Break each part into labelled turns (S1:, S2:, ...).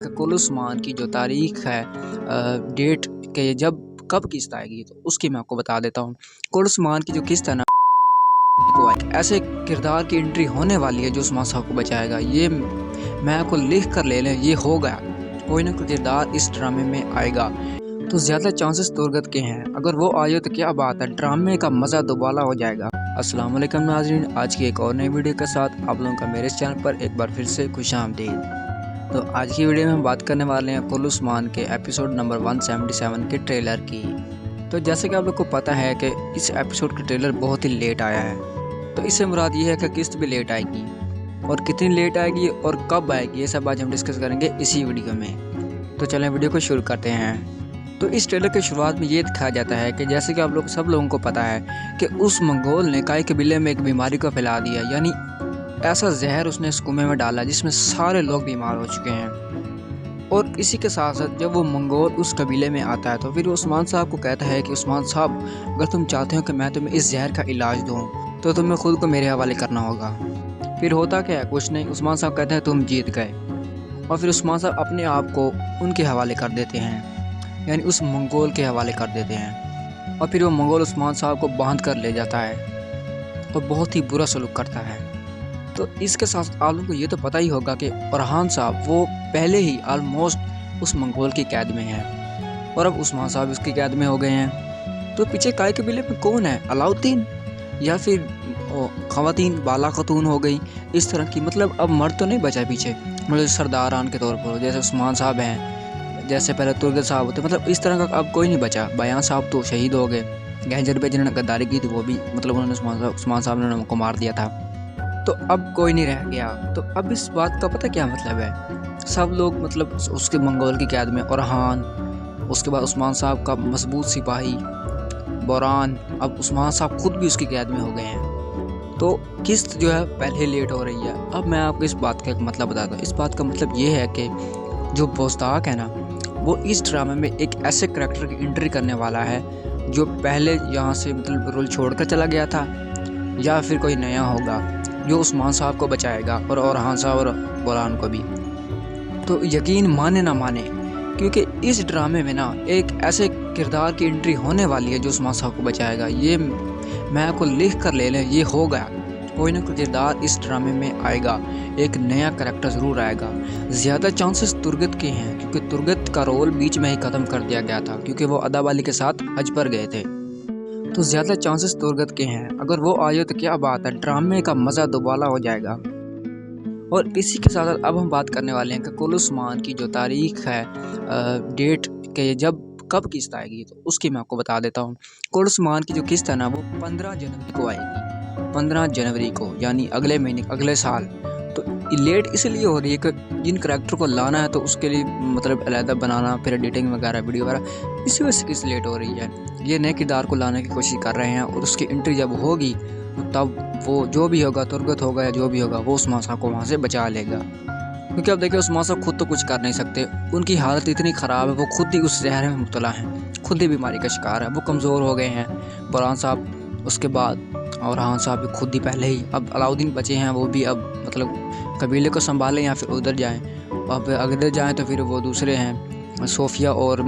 S1: कुल उस्मान की जो तारीख है डेट के जब कब किस्त आएगी तो उसकी मैं आपको बता देता हूँ। कुल उस्मान की जो किस्त है ना को ऐसे किरदार की एंट्री होने वाली है जो उस्मान साहब को बचाएगा। ये मैं आपको लिख कर ले लें, ये हो गया, कोई ना कोई किरदार इस ड्रामे में आएगा। तो ज़्यादा चांसेस तुरगत के हैं, अगर वो आए तो क्या बात है, ड्रामे का मज़ा दोबारा हो जाएगा। अस्सलाम वालेकुम नाज़रीन, आज की एक और नई वीडियो के साथ आप लोगों का मेरे चैनल पर एक बार फिर से खुशामदीद। तो आज की वीडियो में हम बात करने वाले हैं कुल उस्मान के एपिसोड नंबर 177 के ट्रेलर की। तो जैसे कि आप लोग को पता है कि इस एपिसोड का ट्रेलर बहुत ही लेट आया है, तो इससे मुराद ये है कि किस्त भी लेट आएगी और कितनी लेट आएगी और कब आएगी, ये सब आज हम डिस्कस करेंगे इसी वीडियो में। तो चलें वीडियो को शुरू करते हैं। तो इस ट्रेलर के शुरुआत में ये दिखाया जाता है कि जैसे कि आप लोग सब लोगों को पता है कि उस मंगोल ने काई कबीले में एक बीमारी को फैला दिया, यानी ऐसा जहर उसने इस कुएं में डाला जिसमें सारे लोग बीमार हो चुके हैं। और इसी के साथ साथ जब वो मंगोल उस कबीले में आता है तो फिर उस्मान साहब को कहता है कि उस्मान साहब, अगर तुम चाहते हो कि मैं तुम्हें इस जहर का इलाज दूँ तो तुम्हें खुद को मेरे हवाले करना होगा। फिर होता क्या है, कुछ नहीं, उस्मान साहब कहते हैं तुम जीत गए, और फिर उस्मान साहब अपने आप को उनके हवाले कर देते हैं, यानी उस मंगोल के हवाले कर देते हैं। और फिर वो मंगोल उस्मान साहब को बांध कर ले जाता है और बहुत ही बुरा सलूक करता है। तो इसके साथ आप लोगों को ये तो पता ही होगा कि फरहान साहब वो पहले ही ऑलमोस्ट उस मंगोल की कैद में है और अब उस्मान साहब उसकी कैद में हो गए हैं। तो पीछे काई कबीले में कौन है, अलाउद्दीन या फिर ख़वातीन बाला खतून हो गई इस तरह की, मतलब अब मर्द तो नहीं बचा पीछे, मतलब सरदारान के तौर पर जैसे उस्मान साहब हैं, जैसे पहले तुर्गत साहब होते, मतलब इस तरह का अब कोई नहीं बचा। बयान साहब तो शहीद हो गए, गहजर पे जिन्होंने गद्दारी की थी वो भी, मतलब उन्होंने उस्मान साहब ने उनको मार दिया था, तो अब कोई नहीं रह गया। तो अब इस बात का पता क्या मतलब है, सब लोग मतलब उसके मंगोल की कैद में, औरहान, उसके बाद उस्मान साहब का मजबूत सिपाही बोरान, अब उस्मान साहब खुद भी उसकी कैद में हो गए हैं। तो किस्त जो है पहले लेट हो रही है। अब मैं आपको इस बात का एक मतलब बताता हूँ। इस बात का मतलब ये है कि जो बोस्ताक है ना, वो इस ड्रामे में एक ऐसे करैक्टर की एंट्री करने वाला है जो पहले यहाँ से मतलब रोल छोड़ कर चला गया था, या फिर कोई नया होगा जो उस्मान साहब को बचाएगा और औरहान साहब और बोरान को भी। तो यकीन माने ना माने, क्योंकि इस ड्रामे में ना एक ऐसे किरदार की एंट्री होने वाली है जो उस्मान साहब को बचाएगा। ये मैं आपको लिख कर ले लें, ये हो गया, कोई ना कोई किरदार इस ड्रामे में आएगा, एक नया करैक्टर ज़रूर आएगा। ज़्यादा चांसेस तुर्गत के हैं, क्योंकि तुर्गत का रोल बीच में ही ख़त्म कर दिया गया था क्योंकि वो अदा वाली के साथ हज पर गए थे। तो ज़्यादा चांसेस तुर्गत के हैं, अगर वो आए तो क्या बात है, ड्रामे का मज़ा दोबारा हो जाएगा। और इसी के साथ साथ अब हम बात करने वाले हैं कि कुल उस्मान की जो तारीख है डेट के जब कब किस्त आएगी तो उसकी मैं आपको बता देता हूँ। कुल उस्मान की जो किस्त है ना वो 15 जनवरी को आएगी, 15 जनवरी को, यानी अगले महीने, अगले साल। तो लेट इसलिए हो रही है कि जिन करैक्टर को लाना है तो उसके लिए मतलब अलहदा बनाना, फिर एडिटिंग वगैरह, वीडियो वगैरह, इसी वजह से किस्त लेट हो रही है। ये नए किरदार को लाने की कोशिश कर रहे हैं और उसकी एंट्री जब होगी तो तब वो जो भी होगा, तुर्गत होगा या जो भी होगा, वो उस्मान साहब को वहाँ से बचा लेगा। क्योंकि अब देखिए उस्मान साहब खुद तो कुछ कर नहीं सकते, उनकी हालत इतनी ख़राब है, वो खुद ही उस जहर में मुब्तला हैं, खुद ही बीमारी का शिकार है, वो कमज़ोर हो गए हैं। बोरान साहब, उसके बाद औरहान साहब भी खुद ही पहले ही, अब अलाउद्दीन बचे हैं, वो भी अब मतलब कबीले को संभालें या फिर उधर जाएँ, अब अगर जाएँ तो फिर वो दूसरे हैं सोफिया और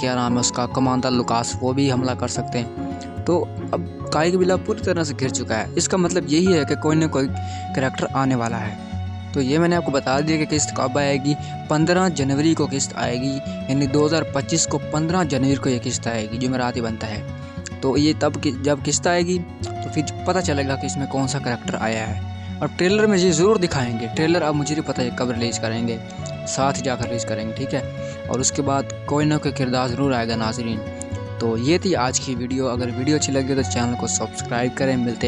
S1: क्या नाम है उसका, कमांडर लुकास, वो भी हमला कर सकते हैं। तो अब काई कबीला पूरी तरह से घिर चुका है। इसका मतलब यही है कि कोई ना कोई करैक्टर आने वाला है। तो ये मैंने आपको बता दिया कि किस्त कब आएगी, 15 जनवरी को किस्त आएगी, यानी 2025 को 15 जनवरी को ये किस्त आएगी, जुमेरात ही बनता है। तो ये तब जब किस्त आएगी तो फिर पता चलेगा कि इसमें कौन सा करैक्टर आया है। और ट्रेलर में ये ज़रूर दिखाएंगे, ट्रेलर अब मुझे नहीं पता है कब रिलीज़ करेंगे, साथ ही जाकर रिलीज़ करेंगे, ठीक है। और उसके बाद कोई ना कोई किरदार ज़रूर आएगा नाज़रीन। तो ये थी आज की वीडियो। अगर वीडियो अच्छी लगी तो चैनल को सब्सक्राइब करें। मिलते